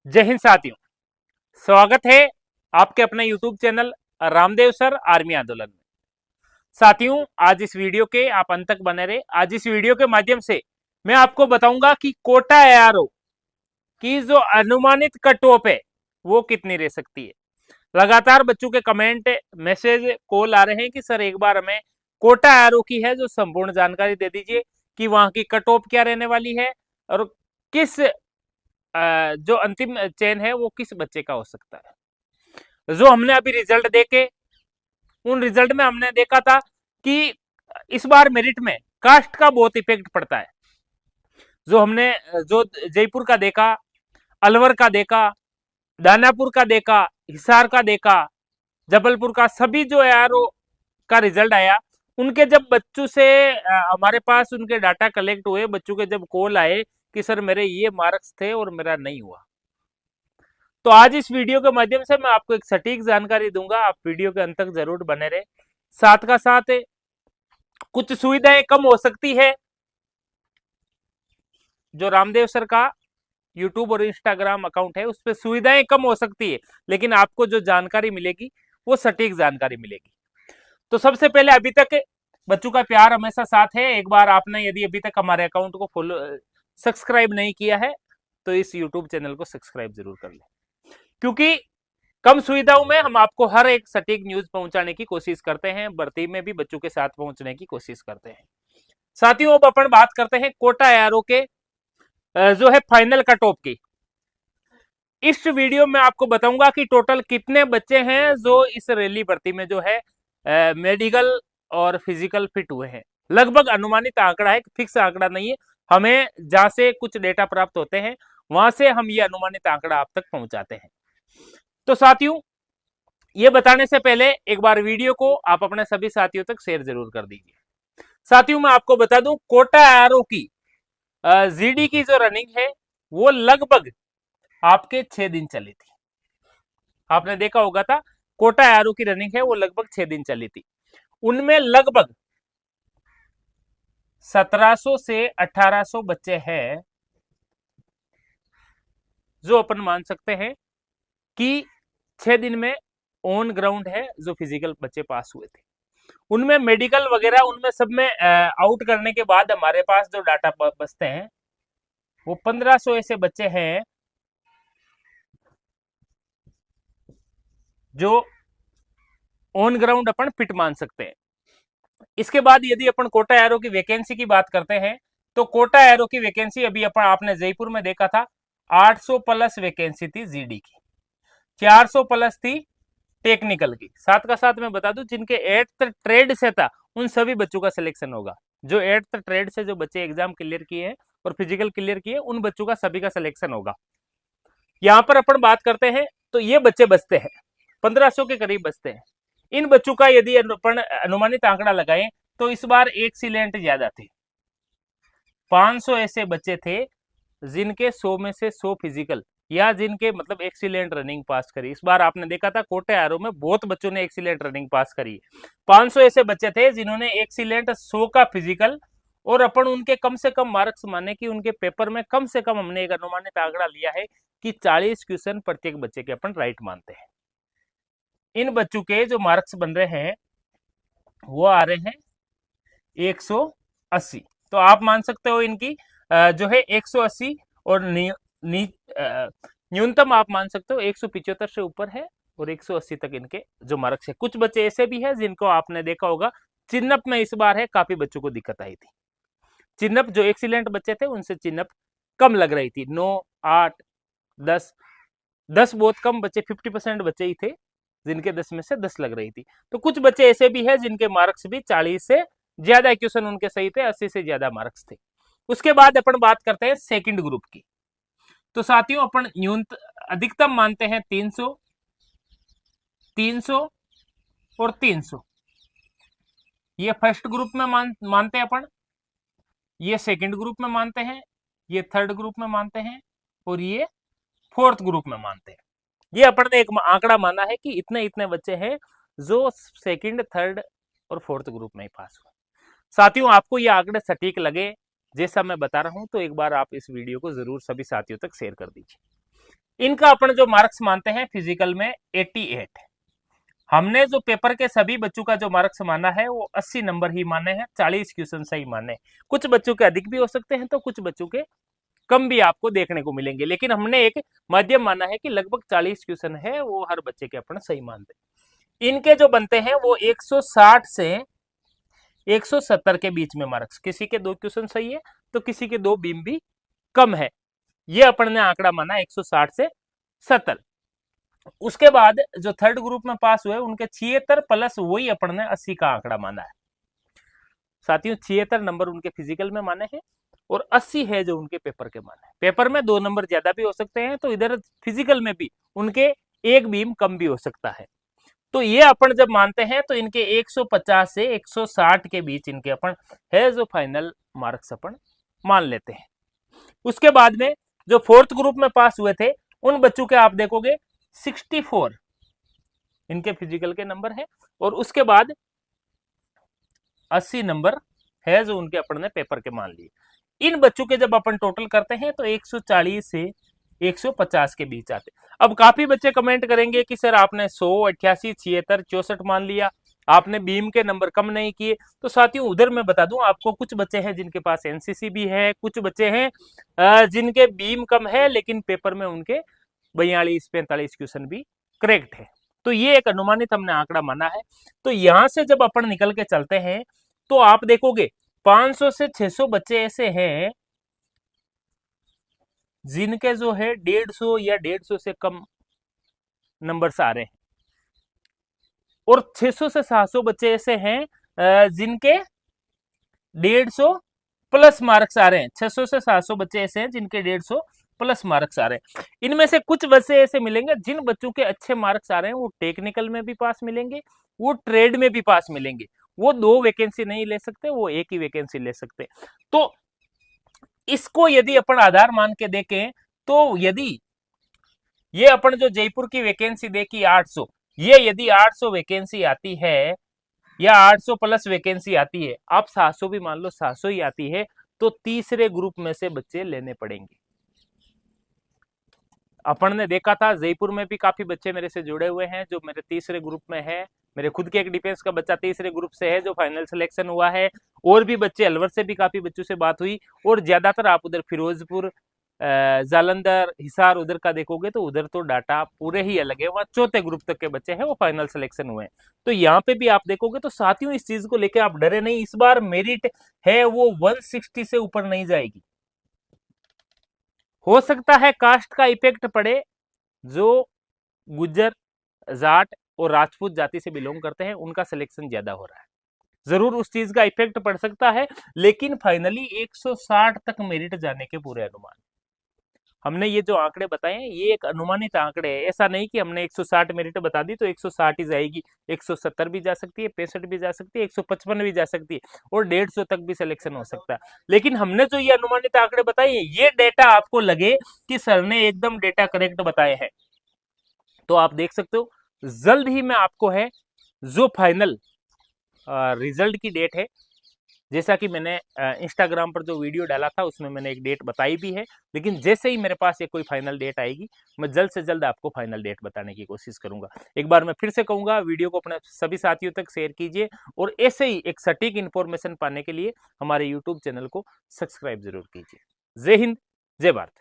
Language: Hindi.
जय हिंद साथियों, स्वागत है आपके अपने YouTube channel Ramdev sir army आंदोलन में। साथियों, आज इस वीडियो के आप अंत तक बने रहे। आज इस वीडियो के माध्यम से मैं आपको बताऊंगा कि कोटा एआरओ की जो अनुमानित कट ऑफ है वो कितनी रह सकती है। लगातार बच्चों के कमेंट, मैसेज, कॉल आ रहे हैं कि सर एक बार हमें कोटा एआरओ की है जो संपूर्ण जानकारी दे दीजिए कि वहां की कट ऑफ क्या रहने वाली है और किस जो अंतिम चयन है वो किस बच्चे का हो सकता है। जो हमने अभी रिजल्ट देखे, उन रिजल्ट में हमने देखा था कि इस बार मेरिट में कास्ट का बहुत इफेक्ट पड़ता है। जो जयपुर का देखा, अलवर का देखा, दानापुर का देखा, हिसार का देखा, जबलपुर का, सभी जो एआरओ का रिजल्ट आया, उनके जब बच्चों से हमारे पास उनके डाटा कलेक्ट हुए, बच्चों के जब कॉल आए कि सर मेरे ये मार्क्स थे और मेरा नहीं हुआ, तो आज इस वीडियो के माध्यम से मैं आपको एक सटीक जानकारी दूंगा। आप वीडियो के अंत तक जरूर बने रहे। साथ का साथ कुछ सुविधाएं कम हो सकती है, जो रामदेव सर का यूट्यूब और इंस्टाग्राम अकाउंट है उस पर सुविधाएं कम हो सकती है, लेकिन आपको जो जानकारी मिलेगी वो सटीक जानकारी मिलेगी। तो सबसे पहले, अभी तक बच्चों का प्यार हमेशा साथ है। एक बार आपने यदि अभी तक हमारे अकाउंट को फॉलो सब्सक्राइब नहीं किया है तो इस यूट्यूब चैनल को सब्सक्राइब जरूर कर ले, क्योंकि कम सुविधाओं में हम आपको हर एक सटीक न्यूज पहुंचाने की कोशिश करते हैं। भर्ती में भी बच्चों के साथ पहुंचने की कोशिश करते हैं। साथियों, अब अपन बात करते हैं कोटा एआरओ के जो है फाइनल कट ऑफ की। इस वीडियो में आपको बताऊंगा कि टोटल कितने बच्चे हैं जो इस रैली भर्ती में जो है मेडिकल और फिजिकल फिट हुए हैं। लगभग अनुमानित आंकड़ा है, फिक्स आंकड़ा नहीं है। हमें जहां से कुछ डेटा प्राप्त होते हैं वहां से हम ये अनुमानित आंकड़ा आप तक पहुंचाते हैं। तो साथियों, ये बताने से पहले एक बार वीडियो को आप अपने सभी साथियों तक शेयर जरूर कर दीजिए। साथियों, मैं आपको बता दूं, कोटा एआरओ की जीडी की जो रनिंग है वो लगभग आपके 6 दिन चली थी। आपने देखा होगा था, कोटा एआरओ की रनिंग है वो लगभग 6 दिन चली थी। उनमें लगभग 1700 से 1800 बच्चे हैं जो अपन मान सकते हैं कि 6 दिन में ऑन ग्राउंड है जो फिजिकल बच्चे पास हुए थे। उनमें मेडिकल वगैरह उनमें सब में आउट करने के बाद हमारे पास जो डाटा बचते हैं वो 1500 ऐसे बच्चे हैं जो ऑन ग्राउंड अपन फिट मान सकते हैं। इसके बाद यदि अपन कोटा एआरओ की वैकेंसी की बात करते हैं तो कोटा एआरओ की वैकेंसी अभी अपन आपने जयपुर में देखा था, 800 प्लस वैकेंसी थी जीडी की, 400 प्लस थी टेक्निकल की। साथ का साथ मैं बता दूं, जिनके 8th ट्रेड से था उन सभी बच्चों का सिलेक्शन होगा। जो 8th ट्रेड से जो बच्चे एग्जाम क्लियर किए हैं और फिजिकल क्लियर किए, उन बच्चों का सभी का सिलेक्शन होगा। यहां पर अपन बात करते हैं तो ये बच्चे बचते हैं, 1500 के करीब बचते हैं। इन बच्चों का यदि अपन अनुमानित आंकड़ा लगाएं तो इस बार एक्सीलेंट ज्यादा थे। 500 ऐसे बच्चे थे जिनके 100 में से 100 फिजिकल या जिनके मतलब एक्सीलेंट रनिंग पास करी। इस बार आपने देखा था कोटा एआरओ में बहुत बच्चों ने एक्सीलेंट रनिंग पास करी। 500 ऐसे बच्चे थे जिन्होंने एक्सीलेंट, 100 का फिजिकल, और अपन उनके कम से कम मार्क्स माने कि उनके पेपर में कम से कम हमने एक अनुमानित आंकड़ा लिया है कि 40 क्वेश्चन प्रत्येक बच्चे के अपन राइट मानते हैं। इन बच्चों के जो मार्क्स बन रहे हैं वो आ रहे हैं 180। तो आप मान सकते हो इनकी जो है 180 और न्यूनतम आप मान सकते हो 175 से ऊपर है और 180 तक इनके जो मार्क्स है। कुछ बच्चे ऐसे भी हैं जिनको आपने देखा होगा चिन्हप में इस बार है काफी बच्चों को दिक्कत आई थी। चिन्हप जो एक्सीलेंट बच्चे थे उनसे चिन्हप कम लग रही थी, 9, 8, 10 बहुत कम बच्चे, 50% बच्चे ही थे जिनके 10 में से 10 लग रही थी। तो कुछ बच्चे ऐसे भी हैं जिनके मार्क्स भी 40 से ज्यादा क्वेश्चन उनके सही थे, 80 से ज्यादा मार्क्स थे। उसके बाद अपन बात करते हैं सेकंड ग्रुप की। तो साथियों, अपन अधिकतम मानते हैं 300, 300 और 300। ये फर्स्ट ग्रुप में मानते हैं अपन, ये सेकंड ग्रुप में मानते हैं, ये थर्ड ग्रुप में मानते हैं और ये फोर्थ ग्रुप में मानते हैं। ये अपन ने एक आंकड़ा माना है कि इतने इतने बच्चे हैं जो सेकंड, थर्ड और फोर्थ ग्रुप में ही पास हुए। साथियों, आपको ये आंकड़े सटीक लगे जैसा मैं बता रहा हूं तो एक बार आप इस वीडियो को जरूर सभी साथियों तक शेयर कर दीजिए। इनका अपन जो मार्क्स मानते हैं फिजिकल में 88। हमने जो पेपर के सभी बच्चों का जो मार्क्स माना है वो 80 नंबर ही माने हैं, 40 क्वेश्चन सही माने। कुछ बच्चों के अधिक भी हो सकते हैं तो कुछ बच्चों के कम भी आपको देखने को मिलेंगे, लेकिन हमने एक माध्यम माना है कि लगभग 40 क्वेश्चन है वो हर बच्चे के अपन सही मानते। इनके जो बनते हैं वो 160 से 170 के बीच में मार्क्स। किसी के 2 क्वेश्चन सही है तो किसी के 2 बीम भी कम है, ये अपन ने आंकड़ा माना 160 से 70। उसके बाद जो थर्ड ग्रुप में पास हुए उनके 76 प्लस वही अपन ने 80 का आंकड़ा माना है। साथियों 76 नंबर उनके फिजिकल में माने हैं और 80 है जो उनके पेपर के माने हैं। पेपर में 2 नंबर ज्यादा भी हो सकते हैं तो इधर फिजिकल में भी उनके 1 बीम कम भी हो सकता है। तो ये अपन जब मानते हैं तो इनके 150 से 160 के बीच इनके अपन है जो फाइनल मार्क्स अपन मान लेते हैं। उसके बाद में जो फोर्थ ग्रुप में पास हुए थे उन बच्चों के आप देखोगे 64 इनके फिजिकल के नंबर है और उसके बाद 80 नंबर है जो उनके अपन ने पेपर के मान लिए। इन बच्चों के जब अपन टोटल करते हैं तो 140 से 150 के बीच आते। अब काफी बच्चे कमेंट करेंगे कि सर आपने 100, 88, 76, 64 मान लिया, आपने बीम के नंबर कम नहीं किए। तो साथियों उधर मैं बता दूं आपको, कुछ बच्चे हैं जिनके पास एनसीसी भी है, कुछ बच्चे हैं जिनके बीम कम है लेकिन पेपर में उनके 42-45 क्वेश्चन भी करेक्ट है। तो ये एक अनुमानित हमने आंकड़ा माना है। तो यहां से जब अपन निकल के चलते हैं तो आप देखोगे 500 से 600 बच्चे ऐसे हैं जिनके जो है 150 या 150 से कम नंबर्स आ रहे हैं और 600 से 700 बच्चे ऐसे हैं जिनके 150 प्लस मार्क्स आ रहे हैं। 600 से 700 बच्चे ऐसे हैं जिनके 150 प्लस मार्क्स आ रहे हैं। इनमें से कुछ बच्चे ऐसे मिलेंगे जिन बच्चों के अच्छे मार्क्स आ रहे हैं वो टेक्निकल में भी पास मिलेंगे, वो ट्रेड में भी पास मिलेंगे। वो 2 वैकेंसी नहीं ले सकते, वो एक ही वैकेंसी ले सकते। तो इसको यदि अपन आधार मान के देखें तो यदि ये अपन जो जयपुर की वैकेंसी देखी 800, ये यदि 800 वैकेंसी आती है या 800 प्लस वैकेंसी आती है, आप 700 भी मान लो 700 ही आती है, तो तीसरे ग्रुप में से बच्चे लेने पड़ेंगे। अपन ने देखा था जयपुर में भी काफी बच्चे मेरे से जुड़े हुए हैं जो मेरे तीसरे ग्रुप में है। मेरे खुद के एक डिफेंस का बच्चा तीसरे ग्रुप से है जो फाइनल सिलेक्शन हुआ है, और भी बच्चे अलवर से भी काफी बच्चों से बात हुई, और ज्यादातर आप उधर फिरोजपुर, जालंधर, हिसार उधर का देखोगे तो उधर तो डाटा पूरे ही अलग है, वहां चौथे ग्रुप तक के बच्चे हैं वो फाइनल सिलेक्शन हुए हैं। तो यहाँ पे भी आप देखोगे तो साथियों इस चीज को लेकर आप डरे नहीं, इस बार मेरिट है वो 160 से ऊपर नहीं जाएगी। हो सकता है कास्ट का इफेक्ट पड़े, जो गुज्जर, जाट और राजपूत जाति से बिलोंग करते हैं उनका सिलेक्शन ज्यादा हो रहा है, जरूर उस चीज का इफेक्ट पड़ सकता है, लेकिन फाइनली 160 तक मेरिट जाने के पूरे अनुमान। हमने ये जो आंकड़े बताए हैं ये एक अनुमानित आंकड़े है, ऐसा नहीं कि हमने 160 मेरिट बता दी तो 160 ही जाएगी। 170 भी जा सकती है, 65 भी जा सकती है, 155 भी जा सकती है, और 150 तक भी सिलेक्शन हो सकता है। लेकिन हमने जो ये अनुमानित आंकड़े बताए ये डेटा आपको लगे कि सर ने एकदम डेटा करेक्ट बताए हैं, तो आप देख सकते हो जल्द ही मैं आपको है जो फाइनल रिजल्ट की डेट है, जैसा कि मैंने इंस्टाग्राम पर जो वीडियो डाला था उसमें मैंने एक डेट बताई भी है, लेकिन जैसे ही मेरे पास ये कोई फाइनल डेट आएगी मैं जल्द से जल्द आपको फाइनल डेट बताने की कोशिश करूंगा। एक बार मैं फिर से कहूंगा वीडियो को अपने सभी साथियों तक शेयर कीजिए, और ऐसे ही एक सटीक इन्फॉर्मेशन पाने के लिए हमारे यूट्यूब चैनल को सब्सक्राइब जरूर कीजिए। जय हिंद, जय भारत।